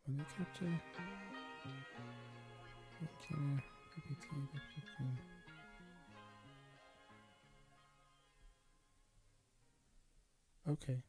Audio capture. Okay. Okay.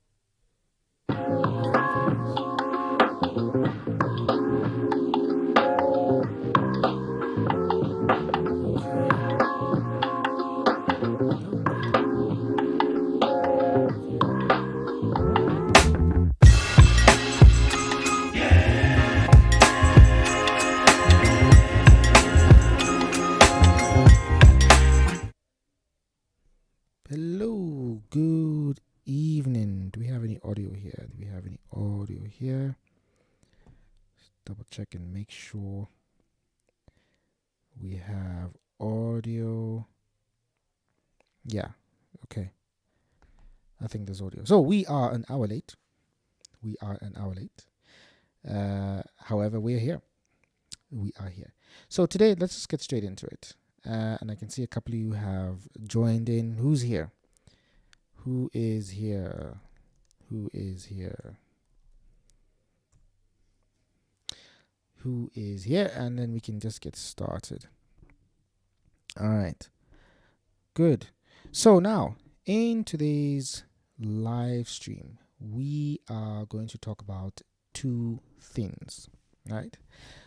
Hello, good evening. Do we have any audio here? Just double check and make sure we have audio. Yeah, okay. I think there's audio. So we are an hour late. However, we're here. We are here. So today, let's just get straight into it. And I can see a couple of you have joined in. Who's here? Who is here? Who is here? Who is here? And then we can just get started. All right. Good. So now, in today's live stream, we are going to talk about two things, right?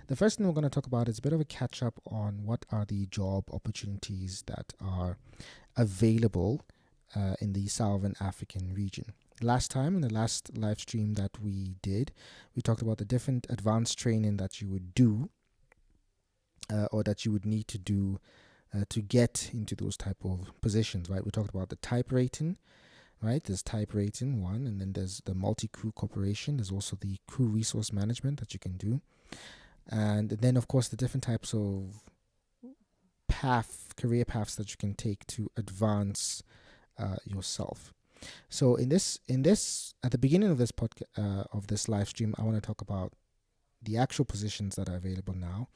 The first thing we're going to talk about is a bit of a catch up on what are the job opportunities that are available in the Southern African region. Last time, in the last live stream that we did, we talked about the different advanced training that you would do or that you would need to do to get into those type of positions, right? We talked about the type rating, right? There's type rating 1, and then there's the multi-crew corporation. There's also the crew resource management that you can do. And then, of course, the different types of career paths that you can take to advance yourself. So in this, at the beginning of this podcast, of this live stream, I want to talk about the actual positions that are available now,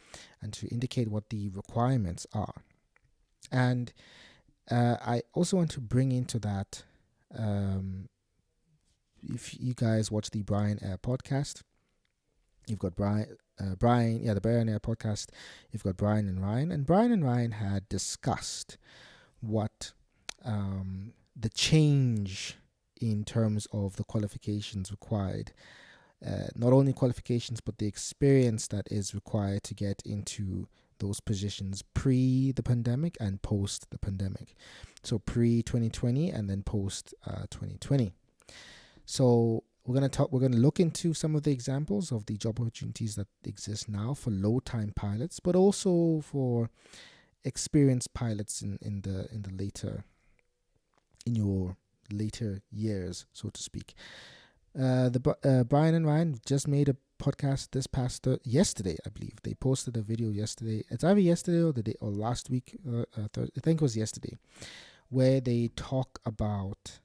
and to indicate what the requirements are. And I also want to bring into that, if you guys watch the Brian Air podcast, you've got the Brian Air podcast, you've got Brian and Ryan. And Brian and Ryan had discussed what the change in terms of the qualifications required. Not only qualifications, but the experience that is required to get into those positions pre the pandemic and post the pandemic. So pre 2020 and then post 2020. So we're going to look into some of the examples of the job opportunities that exist now for low time pilots, but also for experienced pilots in your later years, so to speak. Brian and Ryan just made a podcast this past yesterday, I believe. They posted a video yesterday. It's either yesterday or the day or last week. I think it was yesterday, where they talk about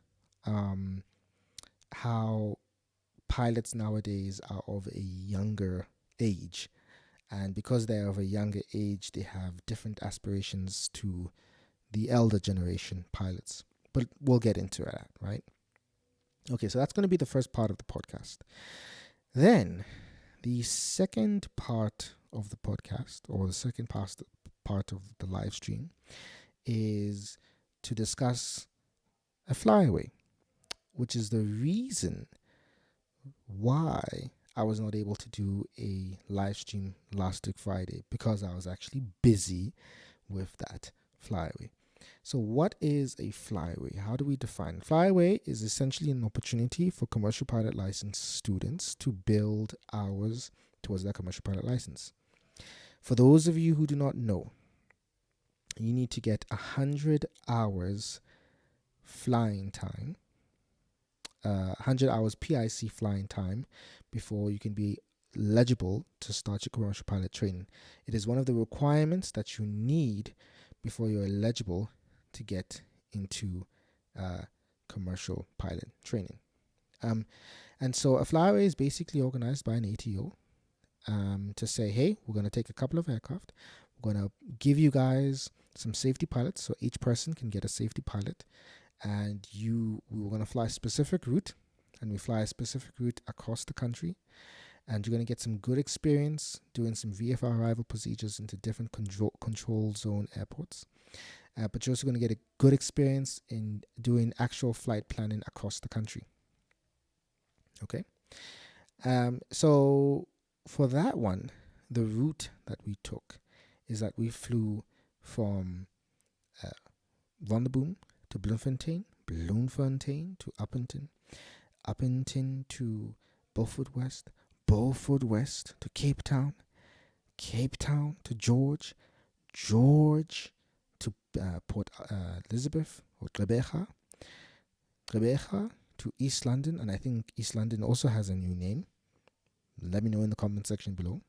how pilots nowadays are of a younger age, and because they're of a younger age, they have different aspirations to the elder generation pilots. But we'll get into that, right? Okay, so that's going to be the first part of the podcast. Then, the second part of the podcast, or the second part of the live stream, is to discuss a flyaway, which is the reason why I was not able to do a live stream last week Friday, because I was actually busy with that flyaway. So what is a flyaway? How do we define? Flyaway is essentially an opportunity for commercial pilot license students to build hours towards their commercial pilot license. For those of you who do not know, you need to get 100 hours flying time, 100 hours PIC flying time before you can be eligible to start your commercial pilot training. It is one of the requirements that you need before you're eligible to get into commercial pilot training. And so a flyaway is basically organized by an ATO to say, hey, we're going to take a couple of aircraft. We're going to give you guys some safety pilots, so each person can get a safety pilot. And we were going to fly a specific route, and we fly a specific route across the country. and you're going to get some good experience doing some VFR arrival procedures into different control zone airports. But you're also going to get a good experience in doing actual flight planning across the country. Okay. So for that one, the route that we took is that we flew from Vonderboom to Bloemfontein to Upington to Beaufort West to Cape Town to George to Port Elizabeth or Gqeberha to East London, and I think East London also has a new name. Let me know in the comment section below.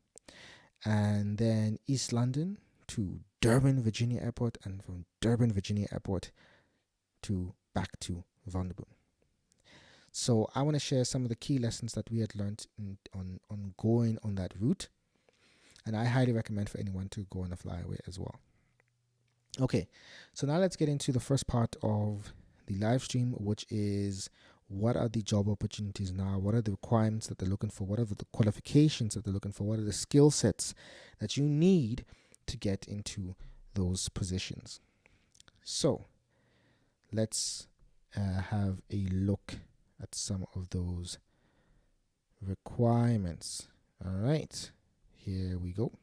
And then East London to Durban, Virginia Airport, and from Durban, Virginia Airport to back to Vonderboom. So I want to share some of the key lessons that we had learned on going on that route, and I highly recommend for anyone to go on a flyaway as well. Okay, so now let's get into the first part of the live stream, which is what are the job opportunities now, what are the requirements that they're looking for, what are the qualifications that they're looking for, what are the skill sets that you need to get into those positions. So let's have a look at some of those requirements. All right, here we go.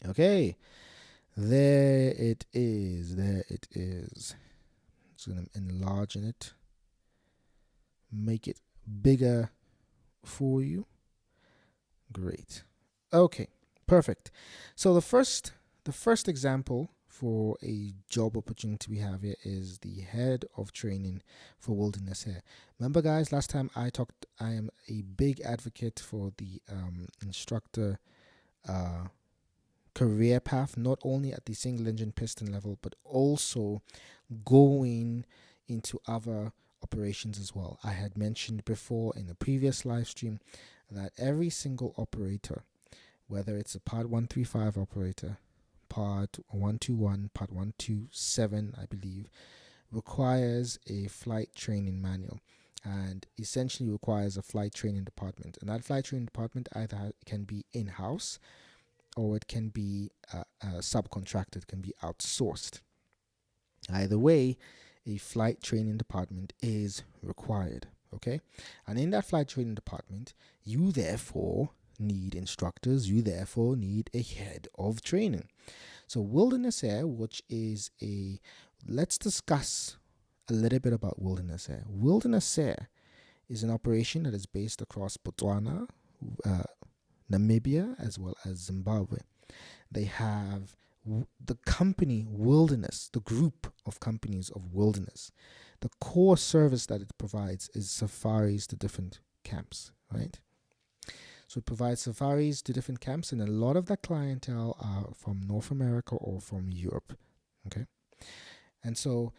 Okay, there it is. Just going to enlarge it, make it bigger for you. Great. Okay, perfect. So the first example for a job opportunity we have here is the head of training for Wilderness Air. Remember, guys, last time I talked, I am a big advocate for the instructor career path, not only at the single engine piston level, but also going into other operations as well. I had mentioned before in a previous live stream that every single operator, whether it's a Part 135 operator, Part 121, Part 127, I believe, requires a flight training manual and essentially requires a flight training department. And that flight training department either can be in-house or it can be subcontracted, it can be outsourced. Either way, a flight training department is required, okay? And in that flight training department, you therefore need instructors, you therefore need a head of training. So Wilderness Air, which is let's discuss a little bit about Wilderness Air. Wilderness Air is an operation that is based across Botswana, Namibia, as well as Zimbabwe. They have the company Wilderness, the group of companies of Wilderness. The core service that it provides is safaris to different camps, right? So it provides safaris to different camps, and a lot of that clientele are from North America or from Europe, okay? And so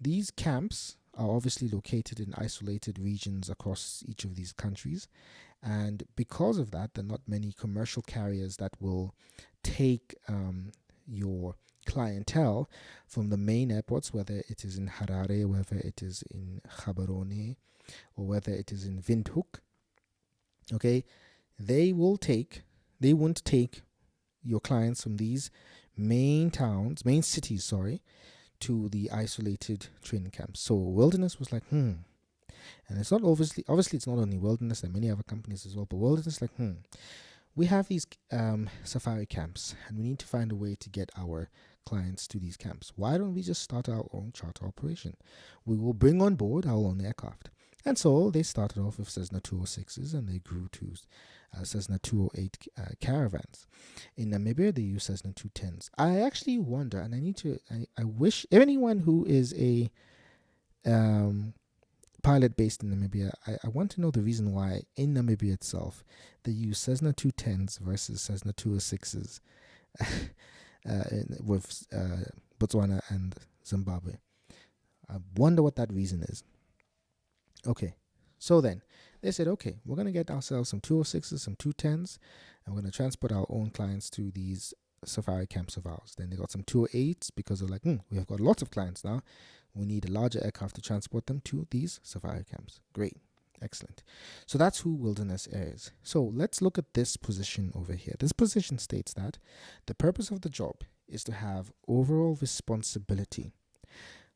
these camps are obviously located in isolated regions across each of these countries. And because of that, there are not many commercial carriers that will take your clientele from the main airports, whether it is in Harare, whether it is in Gaborone, or whether it is in Windhoek. Okay, they won't take your clients from these main cities, to the isolated training camps. So Wilderness was like, and it's not obviously it's not only Wilderness, there are many other companies as well, but Wilderness like, we have these safari camps and we need to find a way to get our clients to these camps. Why don't we just start our own charter operation? We will bring on board our own aircraft. And so they started off with Cessna 206s and they grew to Cessna 208 caravans. In Namibia, they use Cessna 210s. I actually wonder, and I wish anyone who is a pilot based in Namibia, I want to know the reason why in Namibia itself they use Cessna 210s versus Cessna 206s with Botswana and Zimbabwe. I wonder what that reason is. Okay, so then they said, okay, we're going to get ourselves some 206s, some 210s, and we're going to transport our own clients to these safari camps of ours. Then they got some 208s because they're like, we have got lots of clients now. We need a larger aircraft to transport them to these safari camps. Great. Excellent. So that's who Wilderness Air is. So let's look at this position over here. This position states that the purpose of the job is to have overall responsibility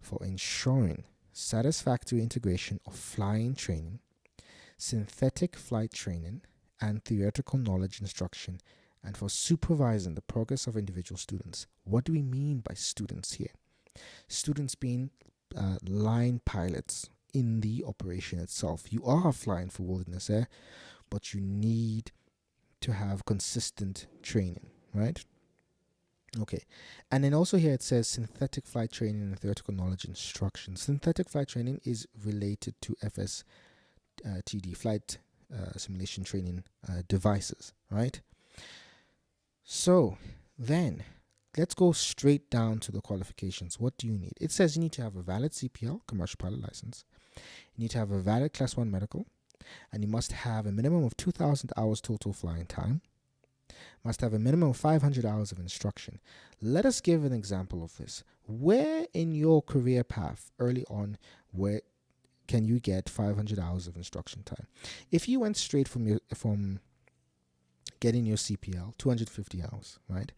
for ensuring satisfactory integration of flying training, synthetic flight training, and theoretical knowledge instruction, and for supervising the progress of individual students. What do we mean by students here? Students being line pilots in the operation itself. You are flying for Wilderness Air, but you need to have consistent training, right? Okay. And then also here it says synthetic flight training and theoretical knowledge instruction. Synthetic flight training is related to FSTD, flight simulation training devices, right? So then let's go straight down to the qualifications. What do you need? It says you need to have a valid CPL, commercial pilot license. You need to have a valid Class 1 medical, and you must have a minimum of 2,000 hours total flying time. Must have a minimum of 500 hours of instruction. Let us give an example of this. Where in your career path early on, where can you get 500 hours of instruction time? If you went straight from getting your CPL, 250 hours, right?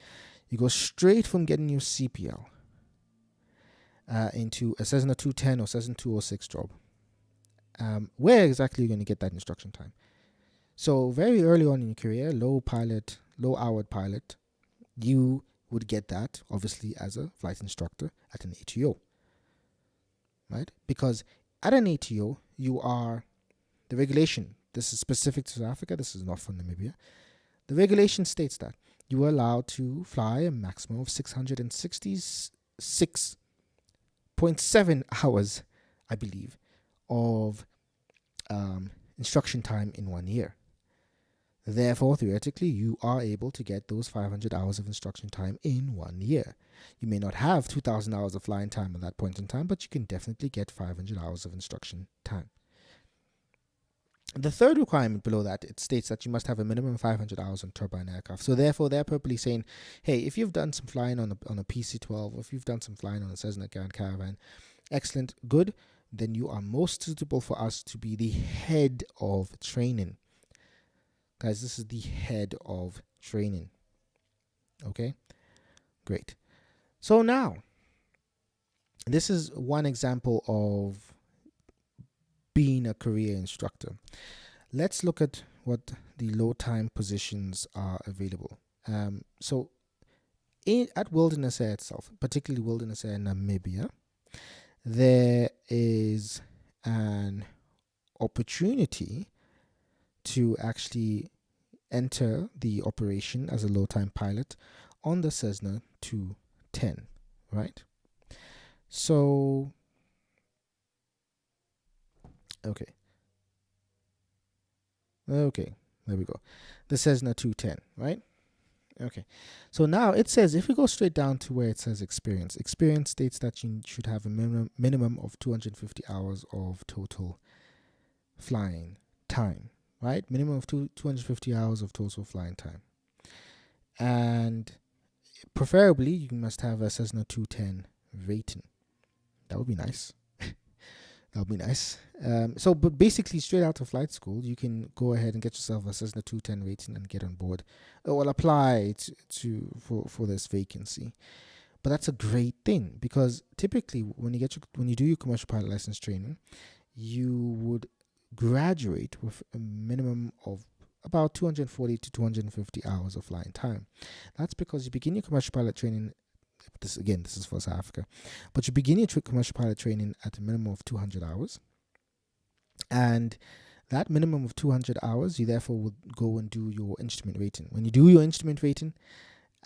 You go straight from getting your CPL into a Cessna 210 or Cessna 206 job. Where exactly are you going to get that instruction time? So very early on in your career, low-hour pilot, you would get that, obviously, as a flight instructor at an ATO, right? Because at an ATO, the regulation, this is specific to South Africa, this is not for Namibia, the regulation states that you are allowed to fly a maximum of 666.7 hours, I believe, of instruction time in 1 year. Therefore, theoretically, you are able to get those 500 hours of instruction time in 1 year. You may not have 2,000 hours of flying time at that point in time, but you can definitely get 500 hours of instruction time. The third requirement below that, it states that you must have a minimum of 500 hours on turbine aircraft. So therefore, they're purposely saying, hey, if you've done some flying on a PC-12, or if you've done some flying on a Cessna Grand Caravan, excellent, good, then you are most suitable for us to be the head of training. Guys, this is the head of training. Okay, great. So now, this is one example of being a career instructor. Let's look at what the low time positions are available. So at Wilderness Air itself, particularly Wilderness Air Namibia, there is an opportunity to actually enter the operation as a low time pilot on the Cessna 210, right? So, okay, there we go. The Cessna 210, right? Okay, so now it says, if we go straight down to where it says experience states that you should have a minimum of 250 hours of total flying time, right? Minimum of 250 hours of total flying time. And preferably, you must have a Cessna 210 rating. That would be nice. That would be nice. But basically, straight out of flight school, you can go ahead and get yourself a Cessna 210 rating and get on board. Or apply for this vacancy. But that's a great thing, because typically, when you do your commercial pilot license training, you would graduate with a minimum of about 240 to 250 hours of flying time. That's because you begin your commercial pilot training. This is for South Africa, but you begin your commercial pilot training at a minimum of 200 hours, and that minimum of 200 hours, you therefore would go and do your instrument rating. When you do your instrument rating,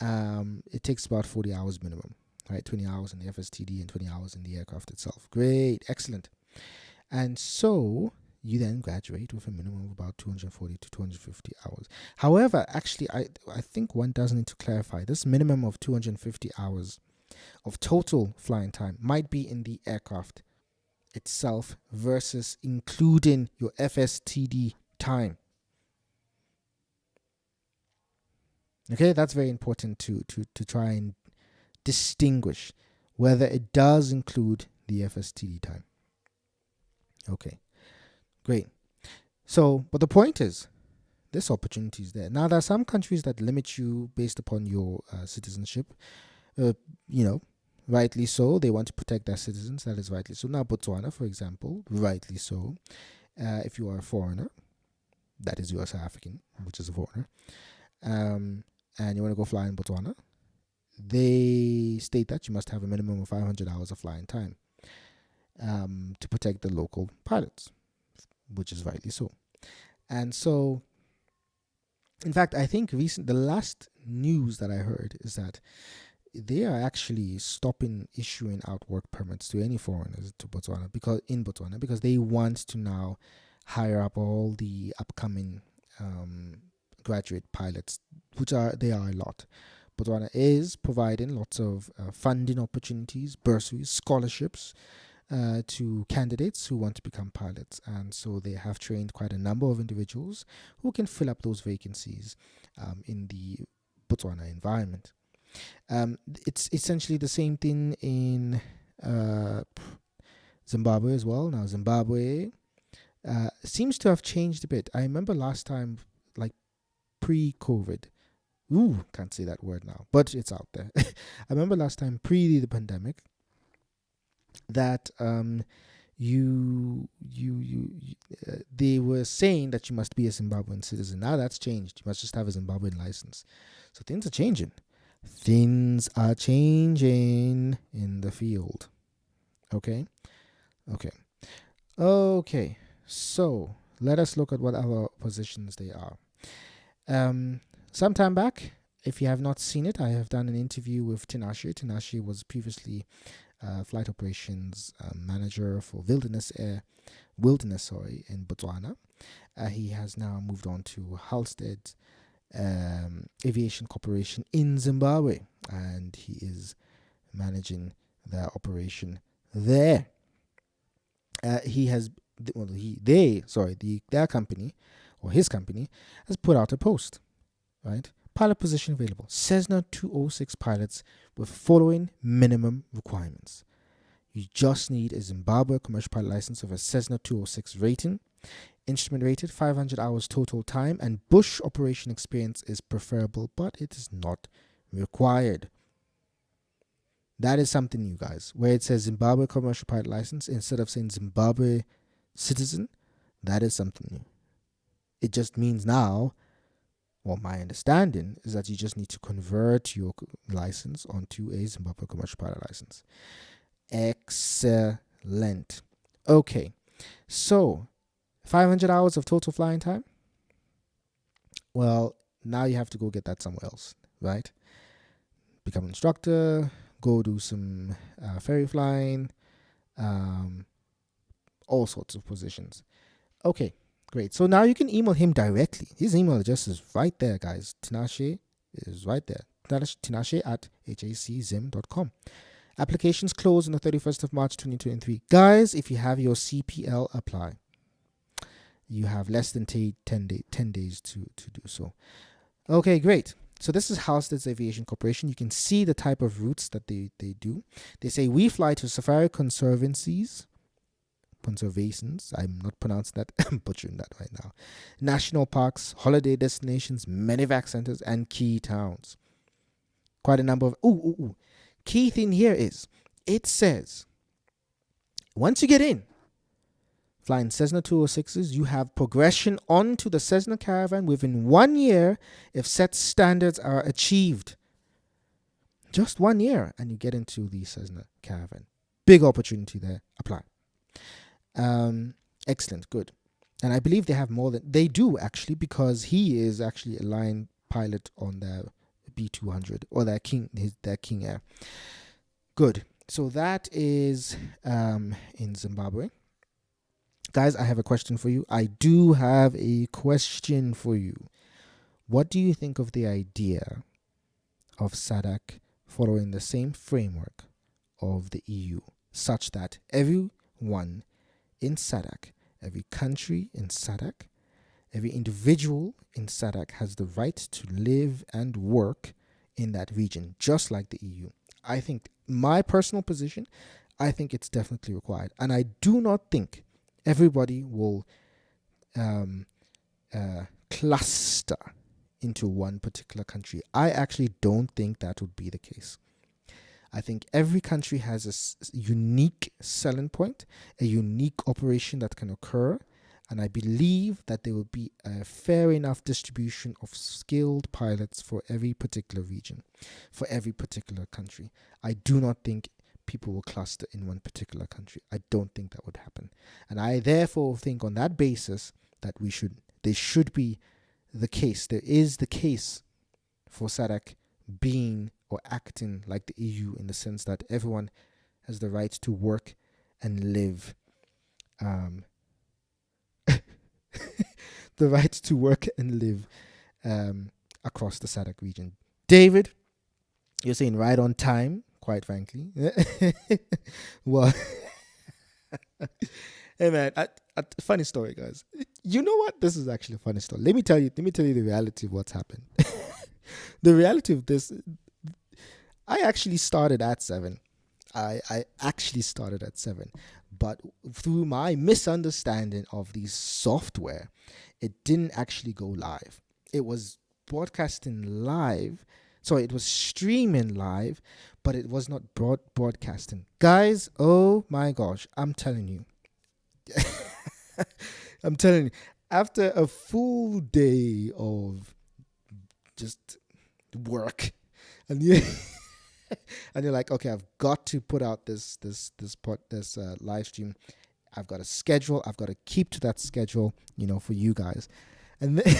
it takes about 40 hours minimum, right? 20 hours in the FSTD and 20 hours in the aircraft itself. Great, excellent. And so you then graduate with a minimum of about 240 to 250 hours. However, actually, I think one does need to clarify. This minimum of 250 hours of total flying time might be in the aircraft itself versus including your FSTD time. Okay, that's very important to try and distinguish whether it does include the FSTD time. Okay. Great. So, but the point is, this opportunity is there. Now, there are some countries that limit you based upon your citizenship. Uh, you know, rightly so. They want to protect their citizens. That is rightly so. Now, Botswana, for example, rightly so. If you are a foreigner, that is you are South African, which is a foreigner, and you want to go fly in Botswana, they state that you must have a minimum of 500 hours of flying time to protect the local pilots, which is rightly so. And so, in fact, I think the last news that I heard is that they are actually stopping issuing out work permits to any foreigners to Botswana because they want to now hire up all the upcoming graduate pilots, they are a lot. Botswana is providing lots of funding opportunities, bursaries, scholarships to candidates who want to become pilots, and so they have trained quite a number of individuals who can fill up those vacancies in the Botswana environment. It's essentially the same thing in Zimbabwe as well. Now, Zimbabwe seems to have changed a bit. I remember last time, like pre-COVID. Ooh, can't say that word now, but it's out there. I remember last time pre the pandemic that they were saying that you must be a Zimbabwean citizen. Now that's changed. You must just have a Zimbabwean license. So things are changing. Things are changing in the field. Okay. So let us look at what other positions they are. Some time back, if you have not seen it, I have done an interview with Tinashe. Tinashe was previously flight operations manager for Wilderness in Botswana. He has now moved on to Halstead Aviation Corporation in Zimbabwe, and he is managing their operation there. Their company or his company has put out a post, right? Pilot position available. Cessna 206 pilots with following minimum requirements. You just need a Zimbabwe commercial pilot license of a Cessna 206 rating, instrument rated, 500 hours total time, and bush operation experience is preferable, but it is not required. That is something new, guys. Where it says Zimbabwe commercial pilot license instead of saying Zimbabwe citizen, that is something new. It just means now, well, my understanding is that you just need to convert your license onto a Zimbabwe commercial pilot license. Excellent. Okay, so 500 hours of total flying time. Well, now you have to go get that somewhere else, right? Become an instructor, go do some ferry flying, all sorts of positions. Okay, great. So now you can email him directly. His email address is right there, guys. Tinashe is right there. Tinashe@haczim.com. Applications close on the 31st of March 2023. Guys, if you have your CPL, apply. You have less than 10 days to do so. Okay, great. So this is Halstead's Aviation Corporation. You can see the type of routes that they do. They say we fly to safari conservancies. I'm not pronouncing that. I'm butchering that right now. National parks, holiday destinations, medevac centers, and key towns. Quite a number of... Key thing here is, it says, once you get in, flying Cessna 206s, you have progression onto the Cessna Caravan within 1 year if set standards are achieved. Just 1 year, and you get into the Cessna Caravan. Big opportunity there. Apply. Excellent. Good. And I believe they have more than... They do, actually, because he is actually a line pilot on their B200 or their King Air. Good. So that is in Zimbabwe. Guys, I have a question for you. I do have a question for you. What do you think of the idea of SADC following the same framework of the EU, such that everyone in SADC, every country in SADC, every individual in SADC has the right to live and work in that region, just like the EU? I think, my personal position, I think it's definitely required. And I do not think everybody will um, cluster into one particular country. I actually don't think that would be the case. I think every country has a unique selling point, a unique operation that can occur, and I believe that there will be a fair enough distribution of skilled pilots for every particular region, for every particular country. I do not think people will cluster in one particular country. I don't think that would happen. And I therefore think on that basis that there should be the case. There is the case for SADC being or acting like the EU in the sense that everyone has the right to work and live. The right to work and live across the SADC region. David, you're saying right on time, quite frankly. Well, hey man, funny story, guys. You know what? This is actually a funny story. Let me tell you the reality of what's happened. The reality of this, I actually started at 7. I actually started at 7. But through my misunderstanding of the software, it didn't actually go live. It was broadcasting live. Sorry, it was streaming live, but it was not broadcasting. Guys, oh my gosh, I'm telling you. I'm telling you, after a full day of just work, and you and you're like, okay, I've got to put out this live stream. I've got a schedule. I've got to keep to that schedule, for you guys. And then,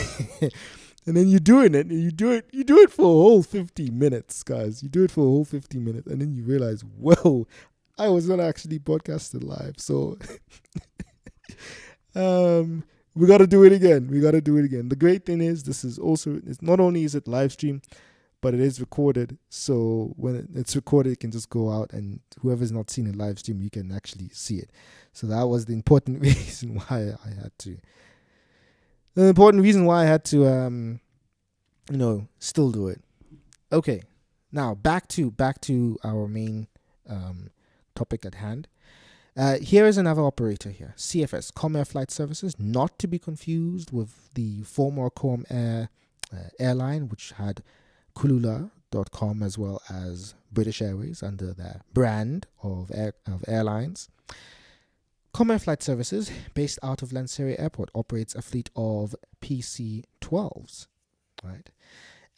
and then you're doing it, and you do it for a whole 50 minutes, guys. You do it for a whole 50 minutes, and then you realize, whoa, I was not actually broadcasted live. So we got to do it again. The great thing is it's not only is it live stream, but it is recorded. So when it's recorded, it can just go out, and whoever's not seen a live stream, you can actually see it. So that was the important reason why I had to. The important reason why I had to, still do it. Okay, now back to our main topic at hand. Here is another operator here, CFS, Com Air Flight Services, not to be confused with the former Com Air airline, which had Kulula.com as well as British Airways under their brand of airlines. Com Air Flight Services, based out of Lanseria Airport, operates a fleet of PC-12s, right?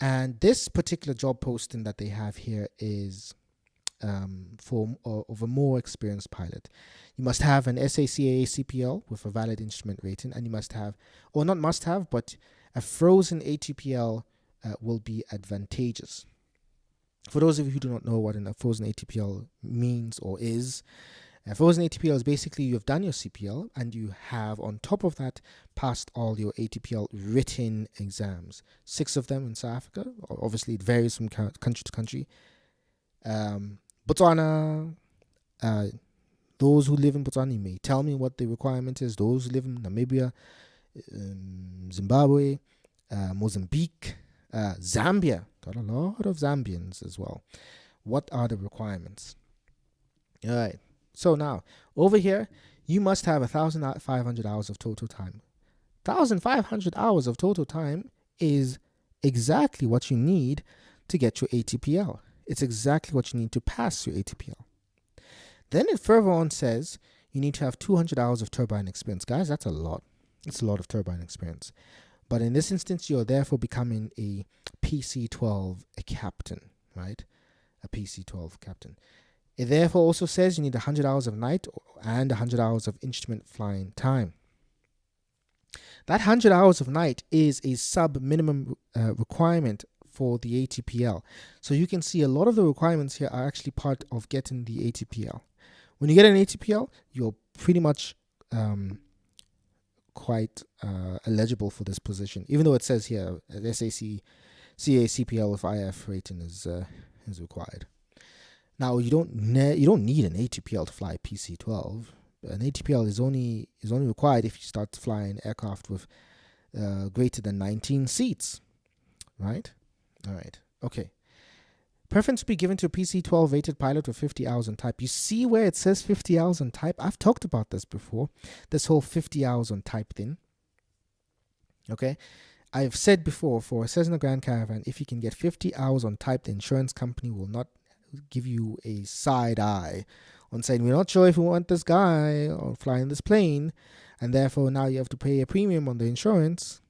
And this particular job posting that they have here is of a more experienced pilot. You must have an SACAA CPL with a valid instrument rating, and you must have, or not must have, but a frozen ATPL will be advantageous. For those of you who do not know what a frozen ATPL means or is, a frozen ATPL is basically you have done your CPL and you have on top of that passed all your ATPL written exams. 6 of them in South Africa. Obviously it varies from country to country. Botswana, those who live in Botswana, you may tell me what the requirement is. Those who live in Namibia, Zimbabwe, Mozambique, Zambia, got a lot of Zambians as well. What are the requirements? All right. So now, over here, you must have 1,500 hours of total time. 1,500 hours of total time is exactly what you need to get your ATPL. It's exactly what you need to pass your ATPL. Then it further on says you need to have 200 hours of turbine experience. Guys, that's a lot. It's a lot of turbine experience. But in this instance, you're therefore becoming a PC-12 captain, right? A PC-12 captain. It therefore also says you need 100 hours of night and 100 hours of instrument flying time. That 100 hours of night is a sub-minimum requirement for the ATPL. So you can see a lot of the requirements here are actually part of getting the ATPL. When you get an ATPL, you're pretty much quite eligible for this position, even though it says here SAC CACPL with IF rating is required. Now you don't need an ATPL to fly PC-12. An ATPL is only required if you start flying aircraft with greater than 19 seats, right? All right, okay. Preference to be given to a PC-12 rated pilot with 50 hours on type. You see where it says 50 hours on type? I've talked about this before, this whole 50 hours on type thing. Okay, I've said before, for a Cessna Grand Caravan, if you can get 50 hours on type, the insurance company will not give you a side eye on saying, we're not sure if we want this guy or flying this plane, and therefore now you have to pay a premium on the insurance.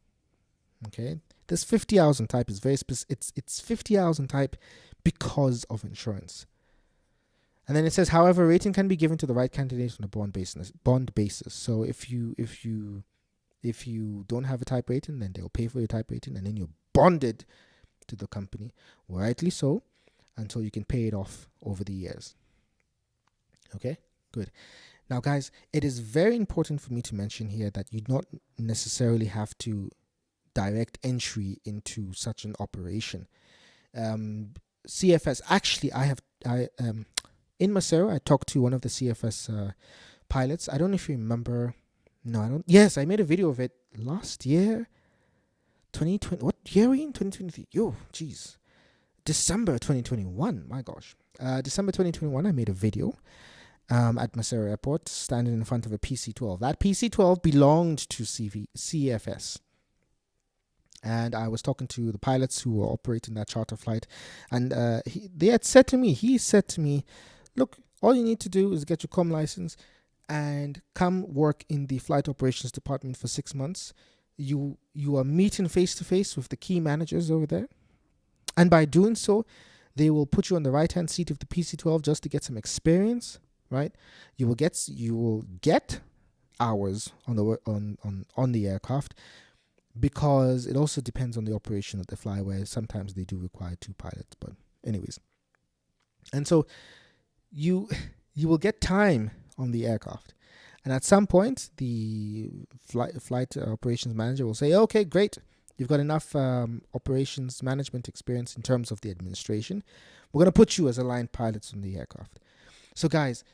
Okay, this 50 hours on type is very specific. It's 50 hours on type because of insurance. And then it says, however, rating can be given to the right candidate on a bond basis. So if you don't have a type rating, then they'll pay for your type rating, and then you're bonded to the company, rightly so, until you can pay it off over the years. Okay, good. Now, guys, it is very important for me to mention here that you don't necessarily have to direct entry into such an operation. CFS, actually, in Macero, I talked to one of the CFS pilots. I don't know if you remember. No, I don't. Yes, I made a video of it last year. 2020. What year are we in? 2023. Yo, jeez. December 2021. My gosh. December 2021, I made a video at Macero Airport, standing in front of a PC-12. That PC-12 belonged to CFS. And I was talking to the pilots who were operating that charter flight. And he said to me, look, all you need to do is get your comm license and come work in the flight operations department for 6 months. You are meeting face to face with the key managers over there, and by doing so, they will put you on the right hand seat of the PC-12 just to get some experience. Right? You will get hours on the aircraft, because it also depends on the operation that they fly, where sometimes they do require 2 pilots. But anyways, and so you will get time on the aircraft, and at some point the flight operations manager will say, okay, great, you've got enough operations management experience in terms of the administration, we're going to put you as aligned pilots on the aircraft. So guys,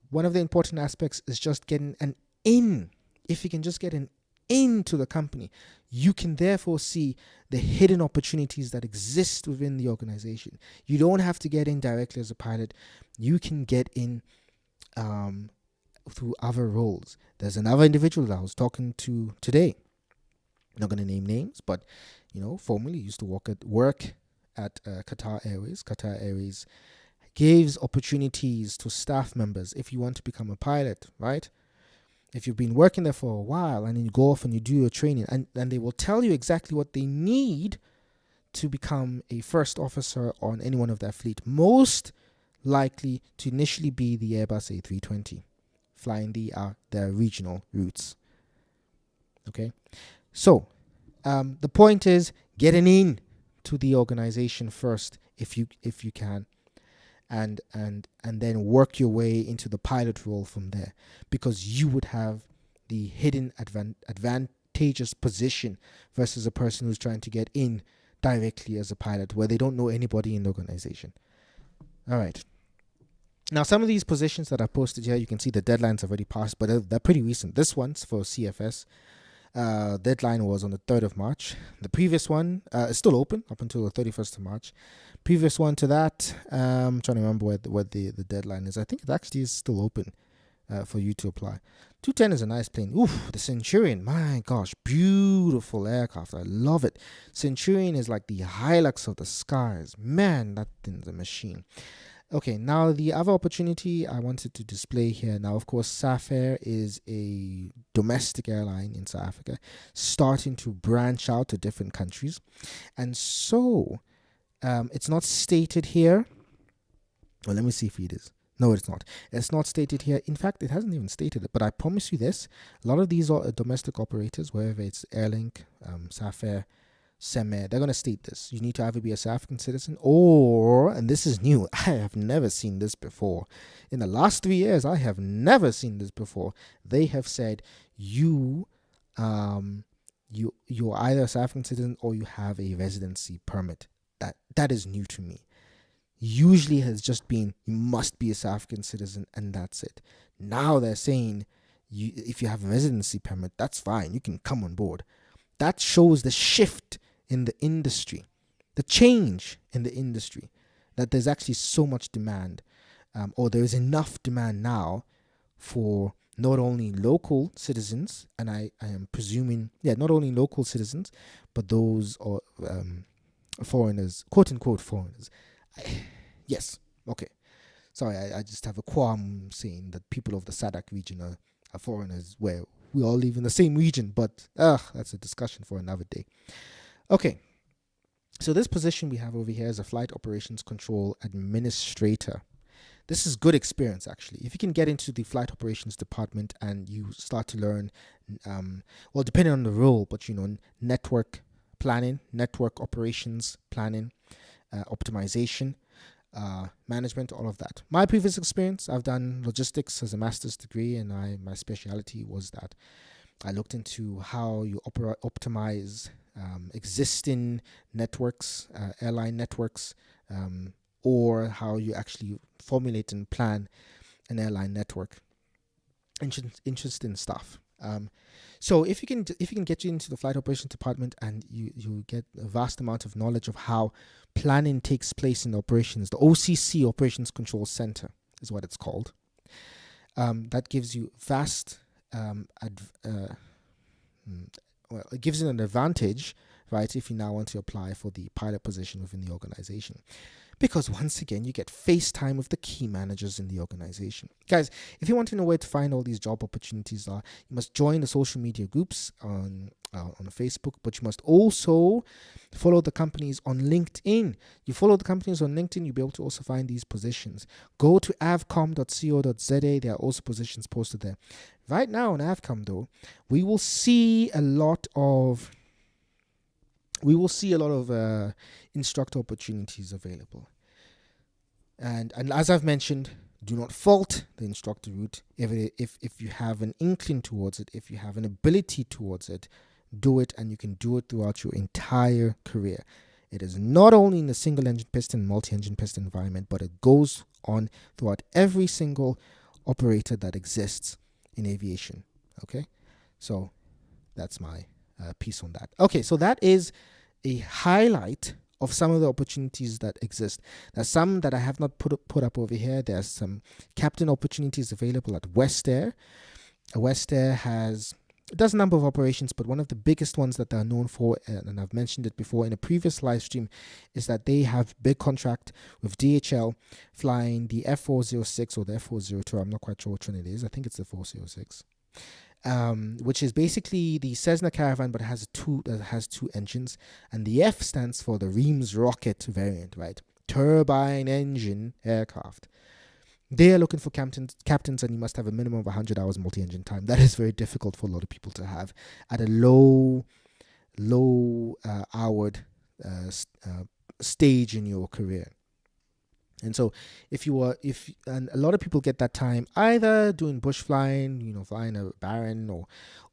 one of the important aspects is just getting an in. If you can just get an into the company, you can therefore see the hidden opportunities that exist within the organization. You don't have to get in directly as a pilot. You can get in through other roles. There's another individual that I was talking to today. I'm not going to name names, but formerly used to work at Qatar Airways. Qatar Airways gives opportunities to staff members if you want to become a pilot, right? If you've been working there for a while and then you go off and you do your training, and they will tell you exactly what they need to become a first officer on any one of their fleet, most likely to initially be the Airbus A320, flying their regional routes. Okay, so the point is getting in to the organization first, if you can, and then work your way into the pilot role from there, because you would have the hidden advantageous position versus a person who's trying to get in directly as a pilot, where they don't know anybody in the organization. All right. Now, some of these positions that I posted here, you can see the deadlines have already passed, but they're pretty recent. This one's for CFS. Deadline was on the 3rd of March. The previous one is still open up until the 31st of March. Previous one to that, I'm trying to remember what the deadline is. I think it actually is still open for you to apply. 210 is a nice plane. Oof, the Centurion, my gosh, beautiful aircraft. I love it. Centurion is like the Hilux of the skies. Man, that thing's a machine. Okay, now the other opportunity I wanted to display here. Now, of course, SAF Air is a domestic airline in South Africa, starting to branch out to different countries. And so, it's not stated here. Well, let me see if it is. No, it's not. It's not stated here. In fact, it hasn't even stated it. But I promise you this. A lot of these are domestic operators, whether it's Airlink, SAF Air, Seme, they're going to state this. You need to either be a South African citizen or, and this is new, I have never seen this before. In the last 3 years, I have never seen this before. They have said you're either a South African citizen or you have a residency permit. That is new to me. Usually has just been you must be a South African citizen and that's it. Now they're saying if you have a residency permit, that's fine. You can come on board. That shows the shift in the industry, the change in the industry, that there's actually so much demand, or there is enough demand now for not only local citizens, and I am presuming, not only local citizens, but those or foreigners, quote unquote foreigners. Yes, okay. Sorry, I just have a qualm saying that people of the SADC region are foreigners, where we all live in the same region, but that's a discussion for another day. Okay, so this position we have over here is a flight operations control administrator. This is good experience, actually. If you can get into the flight operations department and you start to learn, well, depending on the role, but network planning, network operations planning, optimization, management, all of that. My previous experience, I've done logistics as a master's degree, and my speciality was that I looked into how you optimize existing networks, airline networks, or how you actually formulate and plan an airline network. Interesting stuff. So if you can get you into the flight operations department and you get a vast amount of knowledge of how planning takes place in operations, the OCC, Operations Control Center, is what it's called. That gives you vast, it gives you an advantage, right, if you now want to apply for the pilot position within the organization. Because once again, you get face time with the key managers in the organization. Guys, if you want to know where to find all these job opportunities you must join the social media groups on Facebook, but you must also follow the companies on LinkedIn. You follow the companies on LinkedIn, you'll be able to also find these positions. Go to avcom.co.za. There are also positions posted there. Right now on Avcom, though, we will see a lot of instructor opportunities available. And as I've mentioned, do not fault the instructor route. If you have an inkling towards it, if you have an ability towards it, do it, and you can do it throughout your entire career. It is not only in the single engine piston and multi-engine piston environment, but it goes on throughout every single operator that exists in aviation. Okay, so that's my piece on that. Okay, so that is a highlight of some of the opportunities that exist. There's some that I have not put up over here. There's some captain opportunities available at West Air. West Air does a number of operations, but one of the biggest ones that they're known for, and I've mentioned it before in a previous live stream, is that they have big contract with DHL flying the F406 or the F402. I'm not quite sure which one it is. I think it's the 406. Which is basically the Cessna Caravan, but it has two engines, and the F stands for the Reims rocket variant, right? Turbine engine aircraft. They are looking for captains, and you must have a minimum of 100 hours multi-engine time. That is very difficult for a lot of people to have at a low houred stage in your career. And so and a lot of people get that time either doing bush flying, flying a Baron,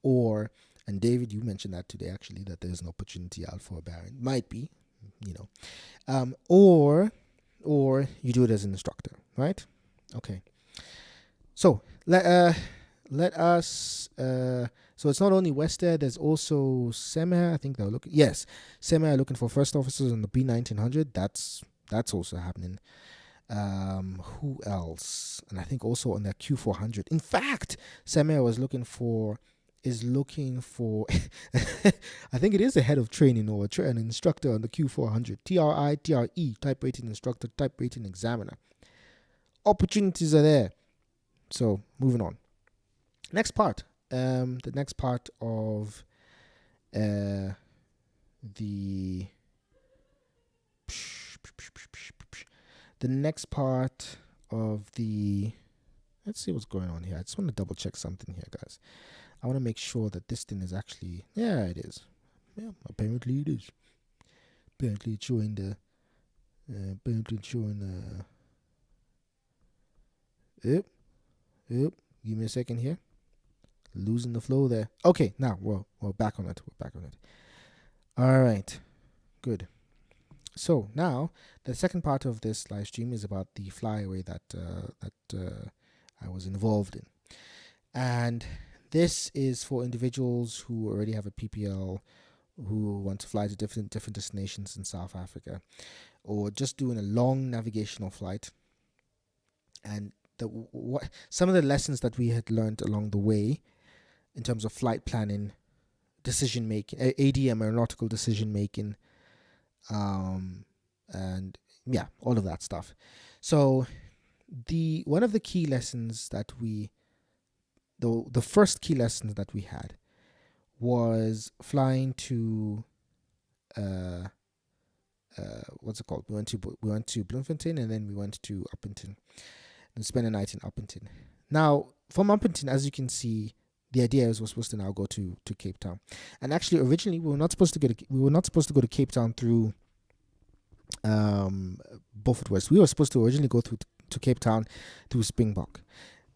or and David, you mentioned that today actually, that there's an opportunity out for a Baron. Might be, or you do it as an instructor, right? Okay. So let us so it's not only West Air, there's also SEMA. I think they're looking. Yes, SEMA are looking for first officers on the B1900. That's also happening. Who else? And I think also on their Q400. In fact, SEMA is looking for I think it is a head of training or an instructor on the Q400. TRE, type rating instructor, type rating examiner. Opportunities are there. So moving on. Next part. The next part of the next part of the, let's see what's going on here. I just want to double check something here, guys. I want to make sure that this thing is actually, yeah, it is. Yeah, apparently it is. Apparently it's showing yep. Give me a second here. Losing the flow there. Okay, now we're back on it. All right, good. So now the second part of this live stream is about the flyaway that I was involved in, and this is for individuals who already have a PPL, who want to fly to different destinations in South Africa, or just doing a long navigational flight. And some of the lessons that we had learned along the way in terms of flight planning, decision making, ADM, aeronautical decision making, and yeah, all of that stuff. So one of the key lessons that the first key lessons that we had was flying to what's it called? We went to Bloemfontein, and then we went to Upington and spent a night in Upington. Now, from Upington, as you can see, the idea is we're supposed to now go to Cape Town. And actually, originally, we were not supposed to go to Cape Town through Beaufort West. We were supposed to originally go to Cape Town through Springbok.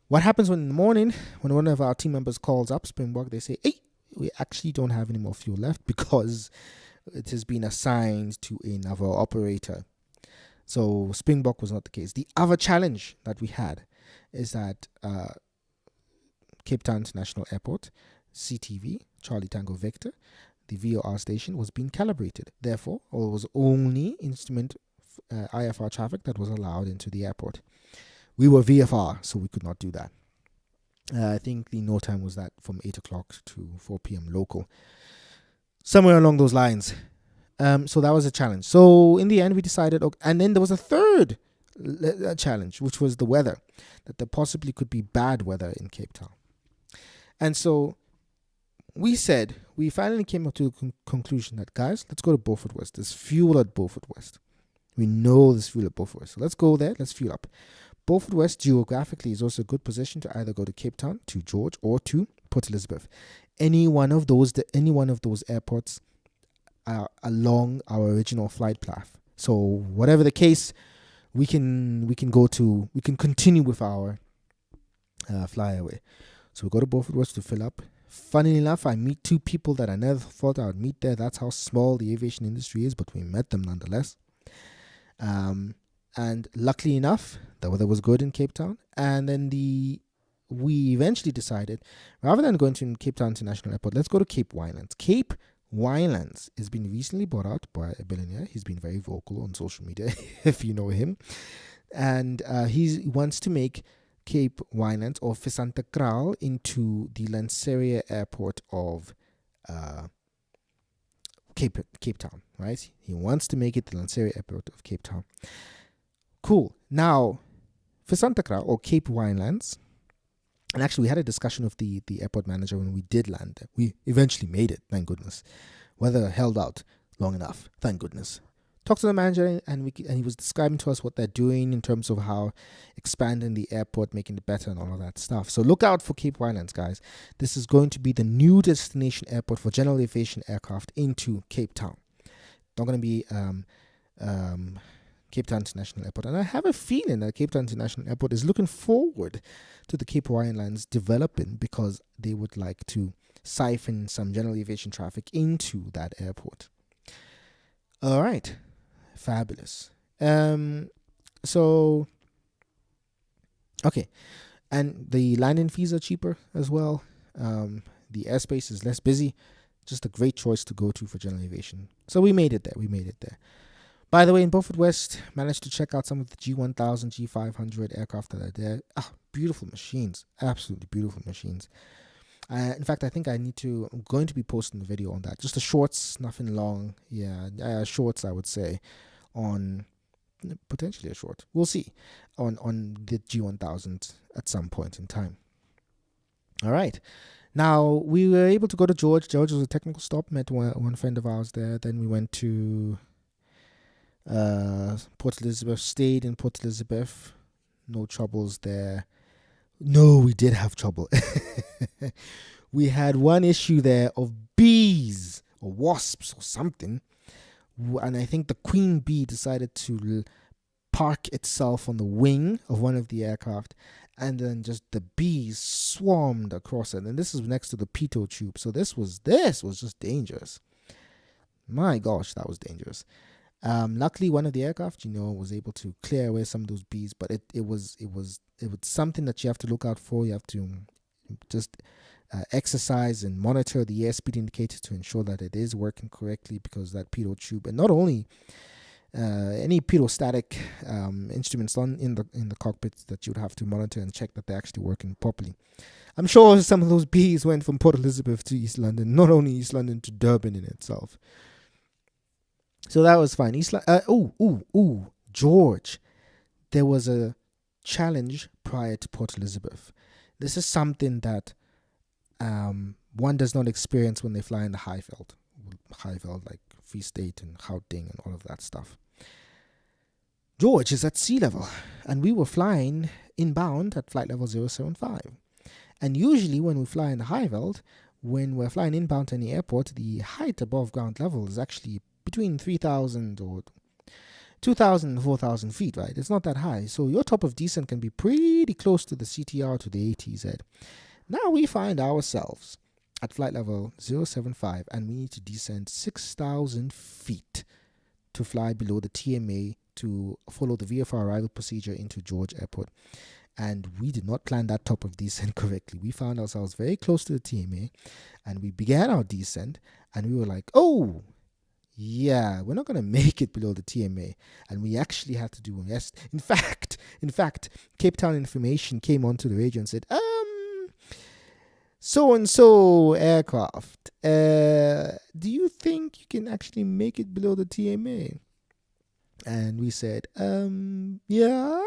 What happens when in the morning, when one of our team members calls up Springbok, they say, "Hey, we actually don't have any more fuel left because it has been assigned to another operator." So Springbok was not the case. The other challenge that we had is that Cape Town International Airport, CTV, Charlie Tango Victor, the VOR station was being calibrated. Therefore, it was only instrument IFR traffic that was allowed into the airport. We were VFR, so we could not do that. I think the no time was that from 8 o'clock to 4 p.m. local. Somewhere along those lines. So that was a challenge. So in the end, we decided, okay, and then there was a third challenge, which was the weather, that there possibly could be bad weather in Cape Town. And so we finally came up to the conclusion that, guys, let's go to Beaufort West. There's fuel at Beaufort West. We know there's fuel at Beaufort West. So let's go there. Let's fuel up. Beaufort West geographically is also a good position to either go to Cape Town, to George, or to Port Elizabeth. Any one of those airports are along our original flight path. So whatever the case, we can continue with our flyaway. So we go to Beaufort West to fill up. Funny enough, I meet two people that I never thought I would meet there. That's how small the aviation industry is, but we met them nonetheless. And luckily enough, the weather was good in Cape Town. And then we eventually decided, rather than going to Cape Town International Airport, let's go to Cape Winelands. Cape Winelands has been recently bought out by a billionaire. He's been very vocal on social media, if you know him. And he wants to make Cape Winelands or Visante Kraal into the Lanseria Airport of Cape Town, right? He wants to make it the Lanseria Airport of Cape Town. Cool. Now, Visante Kraal or Cape Winelands, and actually we had a discussion with the airport manager when we did land there. We eventually made it, thank goodness. Weather held out long enough, thank goodness. Talked to the manager, and he was describing to us what they're doing in terms of how expanding the airport, making it better, and all of that stuff. So look out for Cape Winelands, guys. This is going to be the new destination airport for general aviation aircraft into Cape Town. Not going to be Cape Town International Airport, and I have a feeling that Cape Town International Airport is looking forward to the Cape Winelands developing because they would like to siphon some general aviation traffic into that airport. All right. Fabulous. So, okay. And the landing fees are cheaper as well. The airspace is less busy. Just a great choice to go to for general aviation. So we made it there. By the way, in Beaufort West, managed to check out some of the G1000, G500 aircraft that are there. Beautiful machines. Absolutely beautiful machines. In fact, I think I'm going to be posting a video on that. Just the shorts, nothing long. Yeah, shorts, I would say, on potentially a short. We'll see on the G1000 at some point in time. All right. Now, we were able to go to George. George was a technical stop. Met one friend of ours there. Then we went to Port Elizabeth. Stayed in Port Elizabeth. No troubles there. No, we did have trouble. We had one issue there of bees or wasps or something. And I think the queen bee decided to park itself on the wing of one of the aircraft. And then just the bees swarmed across it. And this is next to the pitot tube. So this was just dangerous. My gosh, that was dangerous. Luckily, one of the aircraft, was able to clear away some of those bees, but it was something that you have to look out for. You have to just exercise and monitor the airspeed indicator to ensure that it is working correctly, because that pitot tube, and not only any pirostatic instruments in the cockpit that you'd have to monitor and check that they're actually working properly. I'm sure some of those bees went from Port Elizabeth to East London, not only East London to Durban in itself. So that was fine. George. There was a challenge prior to Port Elizabeth. This is something that one does not experience when they fly in the Highveld, like Free State and Gauteng and all of that stuff. George is at sea level, and we were flying inbound at flight level 075. And usually when we fly in the Highveld, when we're flying inbound to any airport, the height above ground level is actually between 3,000 or 2,000 and 4,000 feet, right? It's not that high. So your top of descent can be pretty close to the CTR, to the ATZ. Now we find ourselves at flight level 075, and we need to descend 6,000 feet to fly below the TMA to follow the VFR arrival procedure into George Airport. And we did not plan that top of descent correctly. We found ourselves very close to the TMA, and we began our descent, and we were like, oh, yeah, we're not going to make it below the TMA. And we actually had to do, yes, in fact, Cape Town Information came onto the radio and said, so-and-so aircraft, do you think you can actually make it below the TMA? And we said, yeah.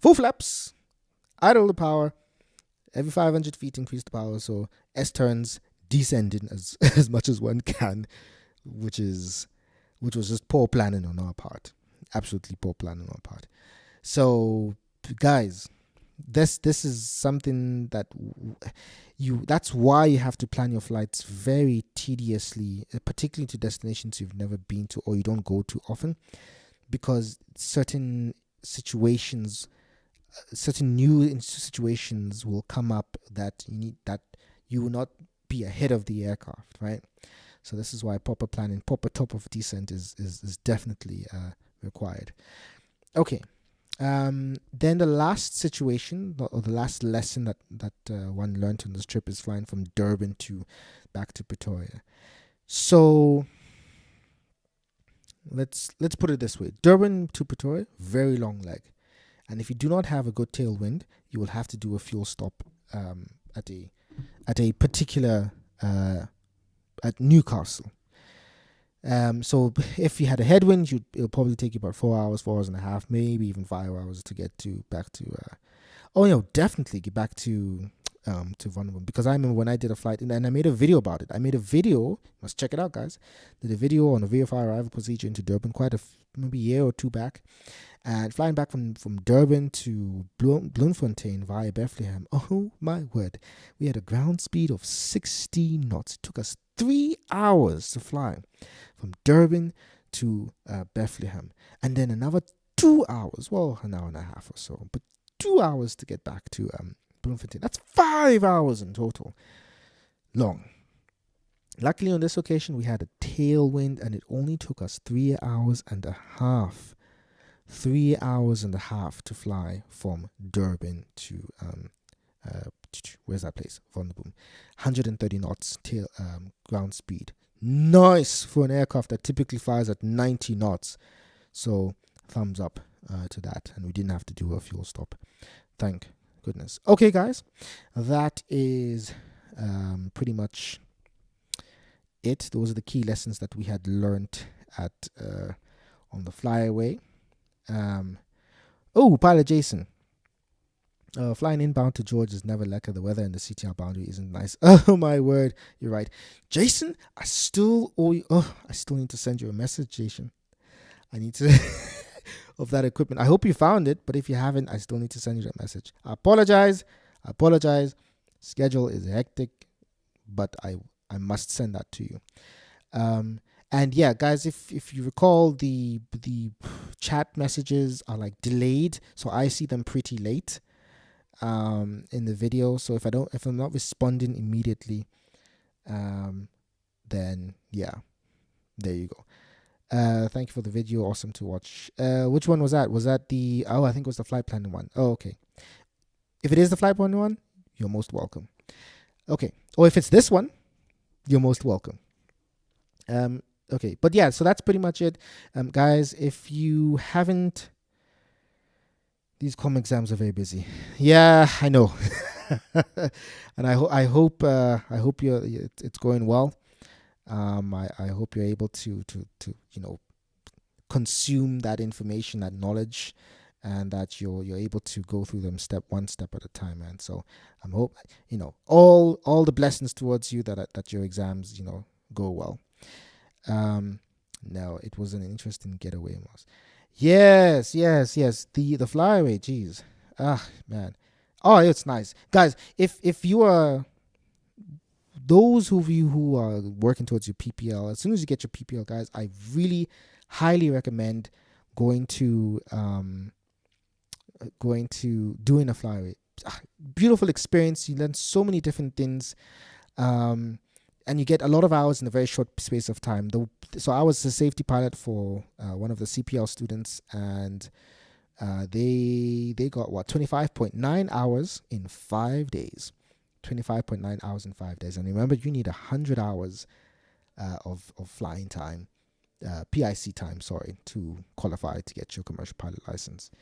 Full flaps, idle the power, every 500 feet increase the power, so S-turns, descending as much as one can, which was just poor planning on our part. Absolutely poor planning on our part. So, guys, this is something that that's why you have to plan your flights very tediously, particularly to destinations you've never been to or you don't go to often, because certain new situations will come up that you will not be ahead of the aircraft, right? So this is why proper planning, proper top of descent is definitely required. Okay. Then the last situation, or the last lesson that one learned on this trip is flying from Durban back to Pretoria. So let's put it this way: Durban to Pretoria, very long leg, and if you do not have a good tailwind, you will have to do a fuel stop at a particular at Newcastle. So if you had a headwind, it'll probably take you about 4 hours and a half, maybe even 5 hours to get back to definitely get back to Vulnerable. Because I remember when I did a flight, and I made a video about it. I made a video, must check it out, guys. Did a video on the VFR arrival procedure into Durban maybe a year or two back, and flying back from Durban to Bloemfontein via Bethlehem. Oh my word, we had a ground speed of 60 knots. It took us 3 hours to fly from Durban to Bethlehem, and then another 2 hours, well, an hour and a half or so, but 2 hours to get back to Bloemfontein. That's 5 hours in total. Long. Luckily on this occasion we had a tailwind, and it only took us 3 hours and a half. 3 hours and a half to fly from Durban to where's that place? Vulnerable. 130 knots ground speed. Nice for an aircraft that typically flies at 90 knots. So thumbs up to that, and we didn't have to do a fuel stop. Thank goodness. Okay, guys, that is pretty much it. Those are the key lessons that we had learned at on the flyaway. Pilot Jason. Flying inbound to George is never lekker. The weather and the CTR boundary isn't nice. Oh my word, you're right, Jason. I still need to send you a message, Jason. I need to of that equipment. I hope you found it, but if you haven't, I still need to send you that message. I apologize. Schedule is hectic, but I must send that to you. And yeah, guys, if you recall, the chat messages are like delayed, so I see them pretty late in the video. So if I'm not responding immediately, then yeah, there you go. Thank you for the video. Awesome to watch. Which one was that? Was that I think it was the flight planning one. Oh, okay. If it is the flight planning one, you're most welcome. Okay. Or if it's this one, you're most welcome. Okay, but yeah, so that's pretty much it, guys. If you haven't, these comm exams are very busy. Yeah, I know, and I hope it's going well. I hope you're able to consume that information, that knowledge, and that you're able to go through them one step at a time, man. So I'm hope all the blessings towards you that your exams go well. No, it was an interesting getaway, Moss. Yes, yes, yes. The flyaway, jeez. Ah, man. Oh, it's nice, guys. If you are those of you who are working towards your PPL, as soon as you get your PPL, guys, I really highly recommend going to doing a flyaway. Beautiful experience. You learn so many different things. And you get a lot of hours in a very short space of time. So I was a safety pilot for one of the CPL students, and they got 25.9 hours in 5 days. 25.9 hours in 5 days. And remember, you need 100 hours of flying time, PIC time, sorry, to qualify to get your commercial pilot license.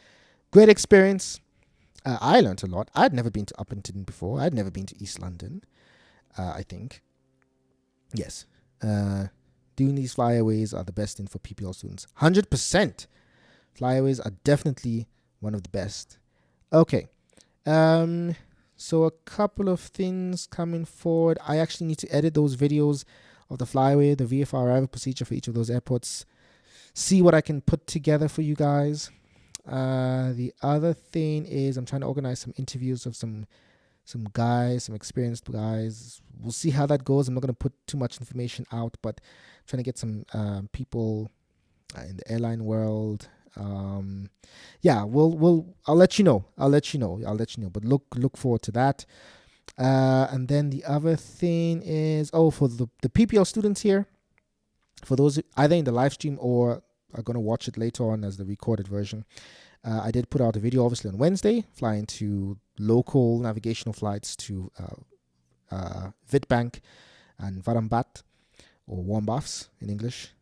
Great experience. I learned a lot. I'd never been to Uppington before. I'd never been to East London, I think. Yes. Doing these flyaways are the best thing for PPL students. 100%. Flyaways are definitely one of the best. Okay. So a couple of things coming forward. I actually need to edit those videos of the flyaway, the VFR arrival procedure for each of those airports. See what I can put together for you guys. The other thing is I'm trying to organize some interviews of some guys, some experienced guys. We'll see how that goes. I'm not going to put too much information out, but I'm trying to get some people in the airline world. Yeah, I'll let you know. But look forward to that. And then the other thing is, for the PPL students here, for those either in the live stream or are going to watch it later on as the recorded version, I did put out a video obviously on Wednesday, flying to local navigational flights to Witbank and Varambat, or Warm Baths in English.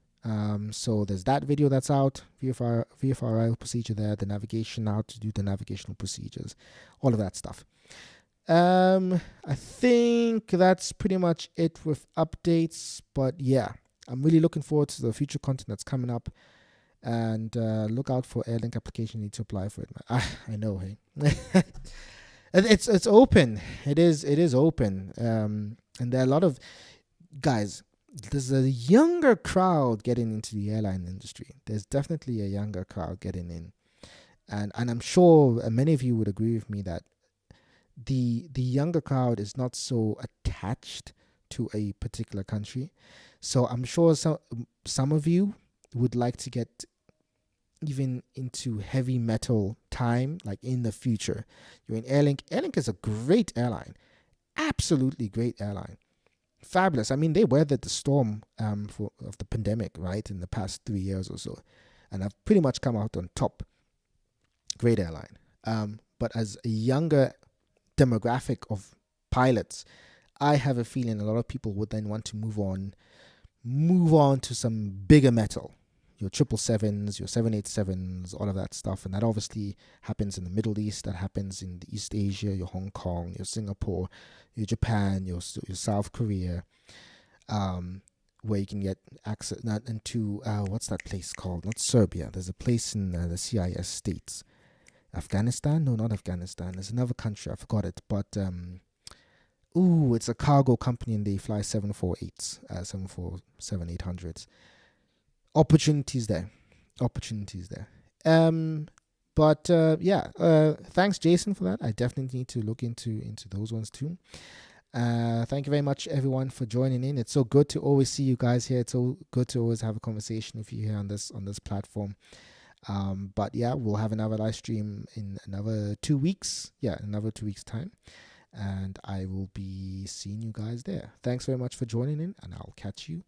So there's that video that's out, VFR procedure there, the navigation, how to do the navigational procedures, all of that stuff. I think that's pretty much it with updates, but yeah, I'm really looking forward to the future content that's coming up, and look out for Airlink application. You need to apply for it, man. I know, hey. It's open. It is open. And there are a lot of guys. There's a younger crowd getting into the airline industry. There's definitely a younger crowd getting in, and I'm sure many of you would agree with me that the younger crowd is not so attached to a particular country. So I'm sure some of you would like to get even into heavy metal time, like in the future. You're in Airlink. Airlink is a great airline, absolutely great airline. Fabulous. I mean, they weathered the storm of the pandemic, right, in the past 3 years or so, and have pretty much come out on top. Great airline. But as a younger demographic of pilots, I have a feeling a lot of people would then want to move on to some bigger metal. Your 777s, your 787s, all of that stuff. And that obviously happens in the Middle East, that happens in the East Asia, your Hong Kong, your Singapore, your Japan, your South Korea, where you can get access into, what's that place called? Not Serbia. There's a place in the CIS states. Afghanistan? No, not Afghanistan. There's another country. I forgot it. But, it's a cargo company, and they fly 747-800s. Opportunities there. Thanks, Jason, for that. I definitely need to look into those ones too. Thank you very much, everyone, for joining in. It's so good to always see you guys here. It's so good to always have a conversation with you here on this platform. But yeah, we'll have another live stream in another 2 weeks. Yeah, another 2 weeks time, and I will be seeing you guys there. Thanks very much for joining in, and I'll catch you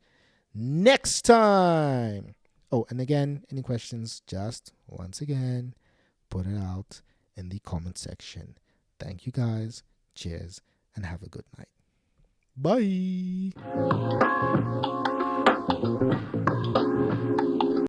next time. Oh, and again, any questions, just once again, put it out in the comment section. Thank you guys. Cheers, and have a good night. Bye.